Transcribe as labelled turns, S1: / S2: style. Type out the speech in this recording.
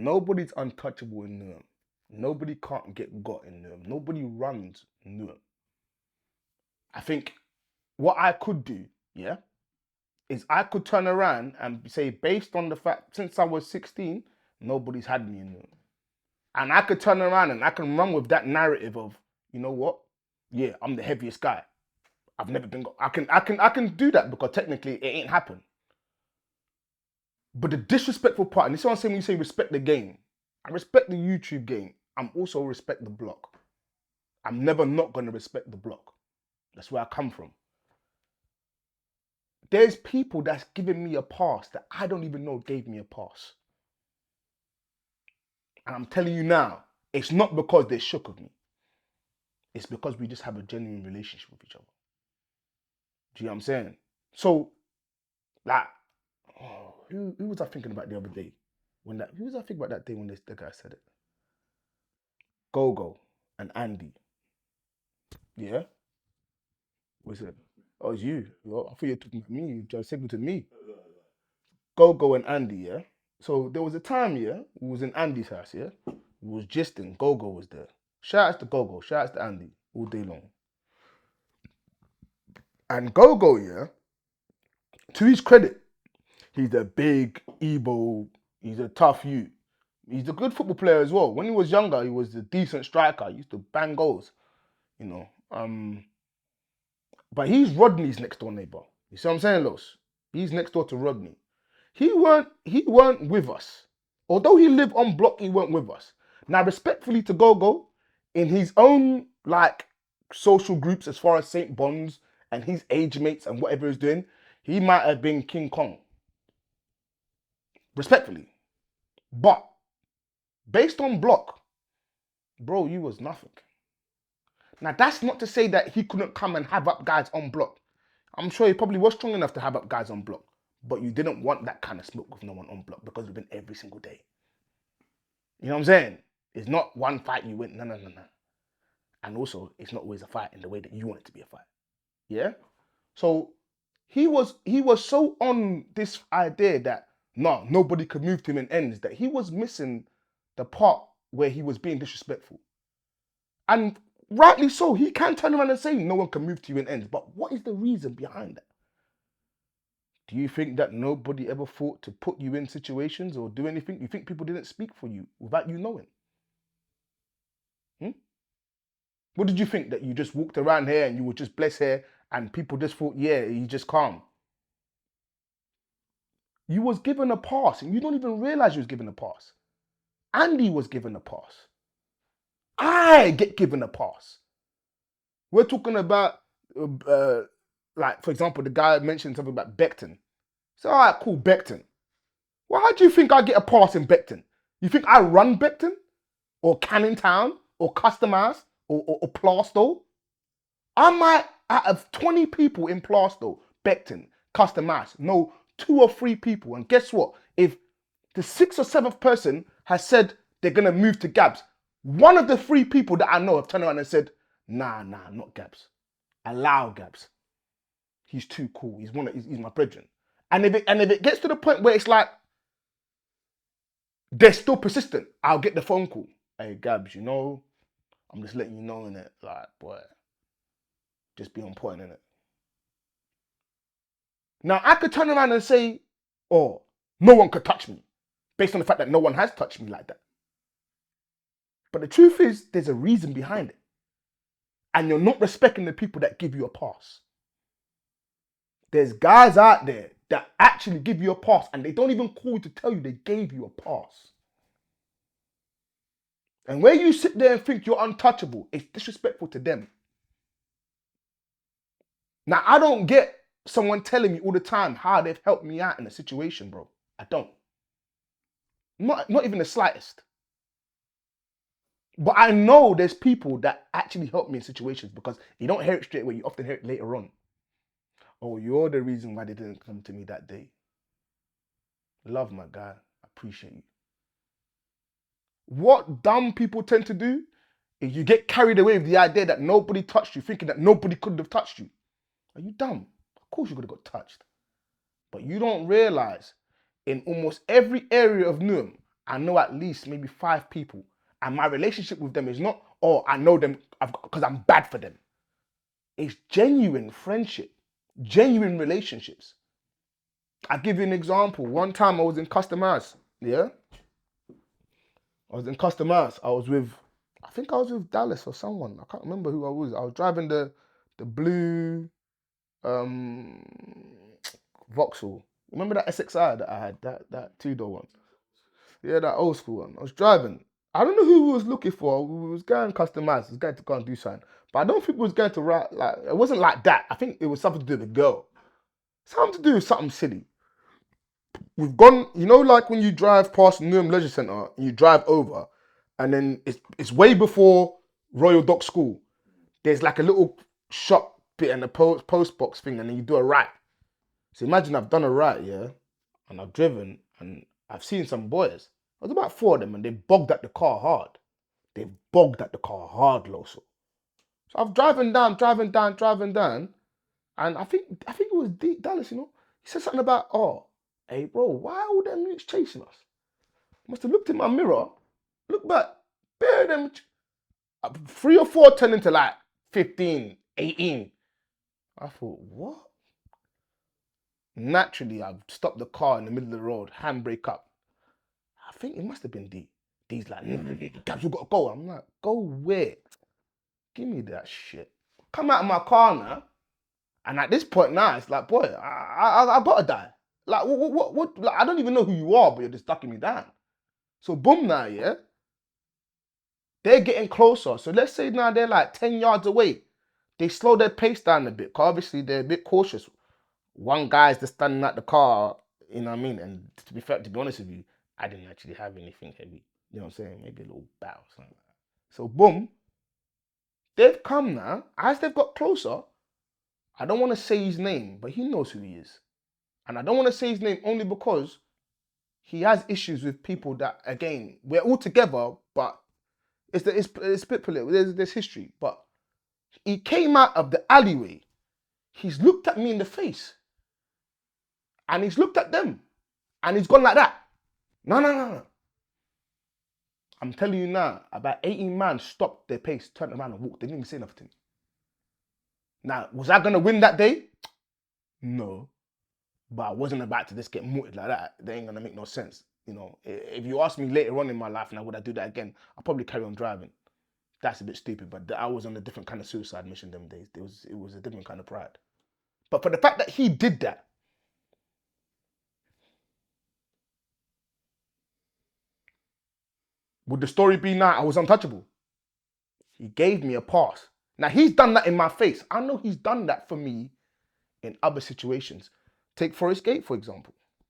S1: Nobody's untouchable in Newham. Nobody can't get got in Newham. Nobody runs Newham. I think what I could do, yeah, is I could turn around and say, based on the fact, since I was 16, nobody's had me in Newham. And I could turn around and I can run with that narrative of, you know what? Yeah, I'm the heaviest guy. I've never been. I can do that because technically it ain't happened. But the disrespectful part, and this is what I'm saying when you say respect the game. I respect the YouTube game. I'm also respect the block. I'm never not gonna respect the block. That's where I come from. There's people that's giving me a pass that I don't even know gave me a pass. And I'm telling you now, it's not because they're shook of me. It's because we just have a genuine relationship with each other. Do you know what I'm saying? So, like, who was I thinking about the other day? Who was I thinking about that day when the guy said it? Gogo and Andy. Yeah? Was it? Oh, it's you. Well, I thought you were talking about me. You just signaled to me. Gogo and Andy, yeah? So there was a time, yeah, we was in Andy's house, yeah? We was gisting. Gogo was there. Shout out to Gogo. Shout out to Andy all day long. And Gogo, yeah, to his credit, he's a big Igbo. He's a tough youth. He's a good football player as well. When he was younger, he was a decent striker. He used to bang goals, you know. But he's Rodney's next door neighbor. You see what I'm saying, Los? He's next door to Rodney. He weren't with us. Although he lived on block, he weren't with us. Now, respectfully to Gogo, in his own like social groups as far as St. Bonds and his age mates and whatever he's doing, he might have been King Kong. Respectfully. But based on block, bro, you was nothing. Now, that's not to say that he couldn't come and have up guys on block. I'm sure he probably was strong enough to have up guys on block. But you didn't want that kind of smoke with no one on block because we've been every single day. You know what I'm saying? It's not one fight you win. No. And also, it's not always a fight in the way that you want it to be a fight. Yeah? So, he was so on this idea that, no, nobody could move to him in ends, that he was missing the part where he was being disrespectful. And rightly so, he can turn around and say no one can move to you in ends. But what is the reason behind that? Do you think that nobody ever thought to put you in situations or do anything? You think people didn't speak for you without you knowing? What did you think? That you just walked around here and you were just blessed here and people just thought, yeah, he's just calm? You was given a pass and you don't even realize you was given a pass. Andy was given a pass. I get given a pass. We're talking about, like, for example, the guy mentioned something about Beckton. So, all right, cool, Beckton. Well, how do you think I get a pass in Beckton? You think I run Beckton? Or Canning Town? Or Customers? Or Plaistow? I might, out of 20 people in Plaistow, Beckton, Customers, know 2 or 3 people. And guess what? If the 6th or 7th person has said they're going to move to Gabz, one of the 3 people that I know have turned around and said, nah, not Gabz. Allow Gabz. He's too cool. He's my brethren. And if it gets to the point where it's like, they're still persistent, I'll get the phone call. Hey, Gabz, you know, I'm just letting you know, innit? Like, boy, just be on point, innit? Now, I could turn around and say, oh, no one could touch me, based on the fact that no one has touched me like that. But the truth is, there's a reason behind it. And you're not respecting the people that give you a pass. There's guys out there that actually give you a pass and they don't even call you to tell you they gave you a pass. And where you sit there and think you're untouchable, it's disrespectful to them. Now, I don't get someone telling me all the time how they've helped me out in a situation, bro. I don't. Not even the slightest. But I know there's people that actually help me in situations because you don't hear it straight away. You often hear it later on. Oh, you're the reason why they didn't come to me that day. Love, my guy. I appreciate you. What dumb people tend to do is you get carried away with the idea that nobody touched you, thinking that nobody could have touched you. Are you dumb? Of course you could have got touched. But you don't realize in almost every area of Newham, I know at least maybe 5 people. And my relationship with them is not, oh, I know them because I'm bad for them. It's genuine friendship, genuine relationships. I'll give you an example. One time I was in custom house. Yeah? I was in custom house. I think I was with Dallas or someone. I can't remember who I was. I was driving the blue um Vauxhall. Remember that SXI that I had, that two-door one? Yeah, that old school one. I was driving. I don't know who we was looking for. We was going customized. We was going to go and do something. But I don't think we was going to write, like, it wasn't like that. I think it was something to do with the girl. Something to do with something silly. We've gone, like when you drive past Newham Leisure Centre and you drive over, and then it's way before Royal Dock School. There's like a little shop bit and a post box thing, and then you do a right. So imagine I've done a right, yeah, and I've driven, and I've seen some boys. There's about 4 of them, and they bogged at the car hard. They bogged at the car hard, Loso. So I'm driving down, and I think it was Dallas, He said something about, oh, hey bro, why all them niggas chasing us? Must have looked in my mirror, look back, bare them, 3 or 4 turned into like 15, 18. I thought, what? Naturally, I've stopped the car in the middle of the road, handbrake up. I think it must have been D. D's like, Gabz, you gotta go. I'm like, go where? Give me that shit. Come out of my car now. And at this point now, it's like, boy, I gotta die. Like, what? Like, I don't even know who you are, but you're just ducking me down. So boom now, yeah? They're getting closer. So let's say now they're like 10 yards away. They slow their pace down a bit, because obviously they're a bit cautious. One guy's just standing at the car, you know what I mean? And to be honest with you, I didn't actually have anything heavy. You know what I'm saying? Maybe a little bow or something like that. So boom, they've come now. As they've got closer, I don't want to say his name, but he knows who he is. And I don't want to say his name only because he has issues with people that, again, we're all together, but it's a bit political. There's history. But he came out of the alleyway. He's looked at me in the face. And he's looked at them. And he's gone like that. No. I'm telling you now, about 18 man stopped their pace, turned around and walked. They didn't even say nothing to me. Now, was I going to win that day? No. But I wasn't about to just get muted like that. They ain't going to make no sense. If you ask me later on in my life, now would I do that again? I'll probably carry on driving. That's a bit stupid, but I was on a different kind of suicide mission them days. It was a different kind of pride. But for the fact that he did that, would the story be now I was untouchable? He gave me a pass. Now, he's done that in my face. I know he's done that for me in other situations. Take Forest Gate, for example.